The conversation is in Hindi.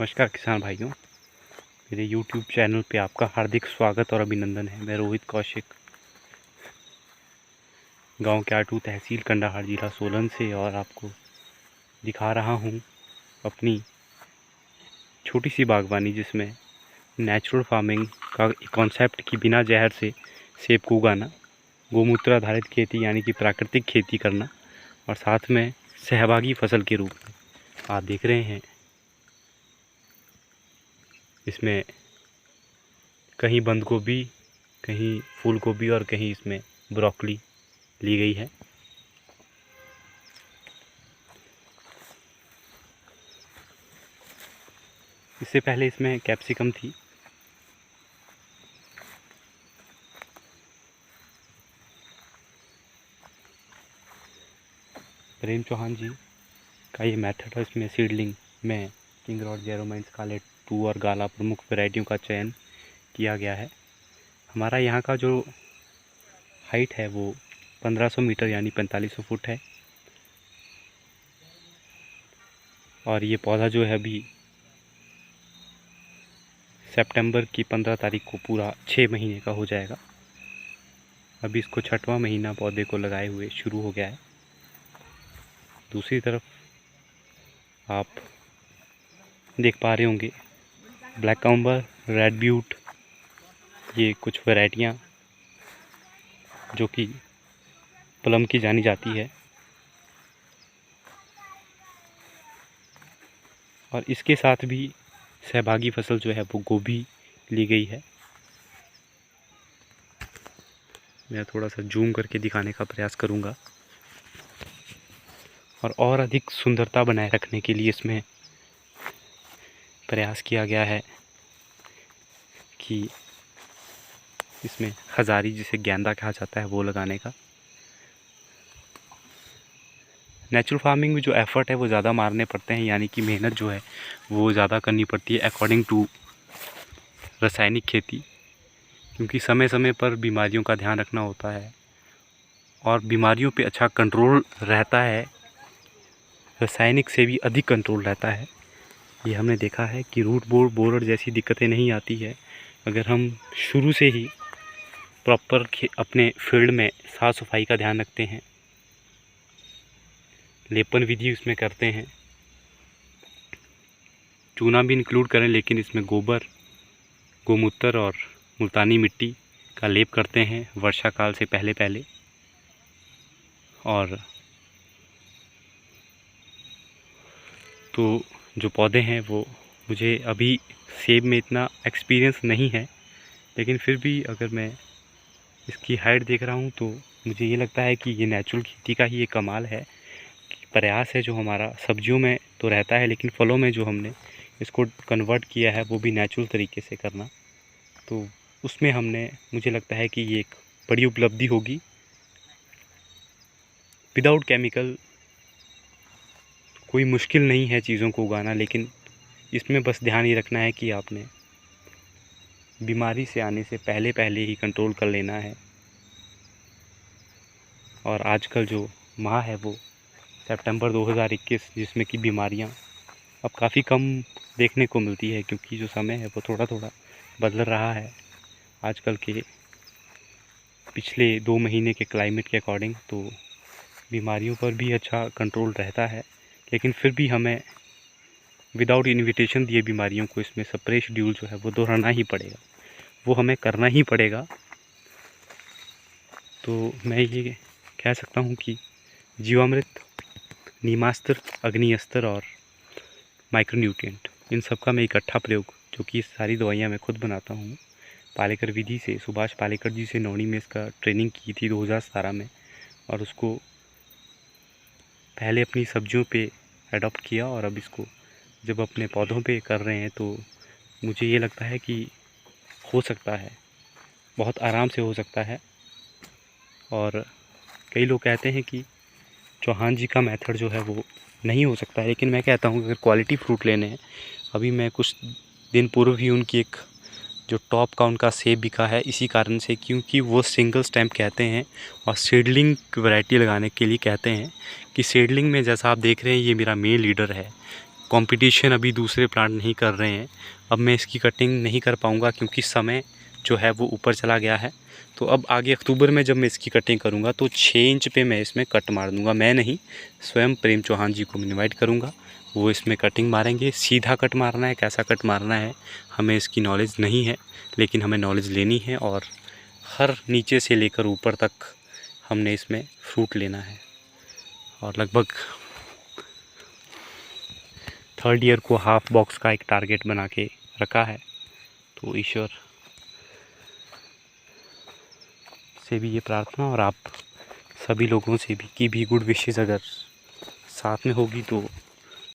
नमस्कार किसान भाइयों, मेरे YouTube चैनल पे आपका हार्दिक स्वागत और अभिनंदन है। मैं रोहित कौशिक गांव क्याटू तहसील कंडाहार जिला सोलन से और आपको दिखा रहा हूं अपनी छोटी सी बागवानी, जिसमें नेचुरल फार्मिंग का कॉन्सेप्ट कि बिना जहर से सेब को उगाना, गोमूत्र आधारित खेती यानी कि प्राकृतिक खेती करना और साथ में सहभागी फसल के रूप में आप देख रहे हैं। इसमें कहीं बंद गोभी, कहीं फूल गोभी और कहीं इसमें ब्रोकली ली गई है। इससे पहले इसमें कैप्सिकम थी। प्रेम चौहान जी का ये मेथड है। इसमें सीडलिंग में किंग रॉड, जेरोमाइन, स्कारलेट 2 और गाला प्रमुख वैरायटियों का चयन किया गया है। हमारा यहाँ का जो हाइट है वो 1500 मीटर यानी 4500 फुट है। और ये पौधा जो है अभी सितंबर की 15 तारीख को पूरा 6 महीने का हो जाएगा। अभी इसको 6वां महीना पौधे को लगाए हुए शुरू हो गया है। दूसरी तरफ आप देख पा रहे होंगे ब्लैक काउंबर, रेड ब्यूट, ये कुछ वैरायटियाँ जो कि प्लम की जानी जाती है। और इसके साथ भी सहभागी फसल जो है वो गोभी ली गई है। मैं थोड़ा सा जूम करके दिखाने का प्रयास करूंगा। और अधिक सुंदरता बनाए रखने के लिए इसमें प्रयास किया गया है कि इसमें हज़ारी, जिसे गेंदा कहा जाता है, वो लगाने का। नेचुरल फार्मिंग में जो एफ़र्ट है वो ज़्यादा मारने पड़ते हैं, यानी कि मेहनत जो है वो ज़्यादा करनी पड़ती है अकॉर्डिंग टू रासायनिक खेती, क्योंकि समय समय पर बीमारियों का ध्यान रखना होता है और बीमारियों पे अच्छा कंट्रोल रहता है, रासायनिक से भी अधिक कंट्रोल रहता है। ये हमने देखा है कि रूट बोरर जैसी दिक्कतें नहीं आती है अगर हम शुरू से ही प्रॉपर अपने फील्ड में साफ़ सफाई का ध्यान रखते हैं, लेपन विधि उसमें करते हैं, चूना भी इंक्लूड करें, लेकिन इसमें गोबर, गोमूत्र और मुल्तानी मिट्टी का लेप करते हैं वर्षा काल से पहले पहले। और तो जो पौधे हैं वो, मुझे अभी सेब में इतना एक्सपीरियंस नहीं है, लेकिन फिर भी अगर मैं इसकी हाइट देख रहा हूँ तो मुझे ये लगता है कि ये नेचुरल खेती का ही एक कमाल है। प्रयास है जो हमारा सब्जियों में तो रहता है, लेकिन फलों में जो हमने इसको कन्वर्ट किया है वो भी नेचुरल तरीके से करना, तो उसमें हमने, मुझे लगता है कि ये एक बड़ी उपलब्धि होगी। विदाउट केमिकल कोई मुश्किल नहीं है चीज़ों को उगाना, लेकिन इसमें बस ध्यान ये रखना है कि आपने बीमारी से आने से पहले पहले ही कंट्रोल कर लेना है। और आजकल जो माह है वो सितंबर 2021, जिसमें कि बीमारियां अब काफ़ी कम देखने को मिलती है, क्योंकि जो समय है वो थोड़ा थोड़ा बदल रहा है आजकल के पिछले 2 महीने के क्लाइमेट के अकॉर्डिंग। तो बीमारियों पर भी अच्छा कंट्रोल रहता है, लेकिन फिर भी हमें विदाउट इन्विटेशन दिए बीमारियों को इसमें स्प्रे शेड्यूल जो है वो दोहराना ही पड़ेगा, वो हमें करना ही पड़ेगा। तो मैं ये कह सकता हूँ कि जीवामृत, नीमास्त्र, अग्नि अस्त्र और माइक्रोन्यूट्रिएंट, इन सब का मैं इकट्ठा प्रयोग, जो कि सारी दवाइयाँ मैं खुद बनाता हूँ पालेकर विधि से। सुभाष पालेकर जी से नौणी में इसका ट्रेनिंग की थी 2017 में, और उसको पहले अपनी सब्जियों पे अडॉप्ट किया और अब इसको जब अपने पौधों पे कर रहे हैं तो मुझे ये लगता है कि हो सकता है, बहुत आराम से हो सकता है। और कई लोग कहते हैं कि चौहान जी का मेथड जो है वो नहीं हो सकता है, लेकिन मैं कहता हूँ अगर क्वालिटी फ्रूट लेने हैं, अभी मैं कुछ दिन पूर्व ही उनकी एक जो टॉप का उनका सेब बिका है, इसी कारण से, क्योंकि वो सिंगल स्टैम्प कहते हैं और सीडलिंग वैरायटी लगाने के लिए कहते हैं कि सीडलिंग में जैसा आप देख रहे हैं ये मेरा मेन लीडर है, कंपटीशन अभी दूसरे प्लांट नहीं कर रहे हैं। अब मैं इसकी कटिंग नहीं कर पाऊँगा क्योंकि समय जो है वो ऊपर चला गया है। तो अब आगे अक्टूबर में जब मैं इसकी कटिंग करूँगा तो 6 इंच पे मैं इसमें कट मार दूँगा। मैं नहीं, स्वयं प्रेम चौहान जी को मैं इनवाइट करूँगा, वो इसमें कटिंग मारेंगे। सीधा कट मारना है, कैसा कट मारना है हमें इसकी नॉलेज नहीं है, लेकिन हमें नॉलेज लेनी है और हर नीचे से लेकर ऊपर तक हमने इसमें फ्रूट लेना है। और लगभग 3rd ईयर को हाफ बॉक्स का एक टारगेट बना के रखा है। तो ईश्वर से भी ये प्रार्थना और आप सभी लोगों से भी की भी गुड विशेस अगर साथ में होगी तो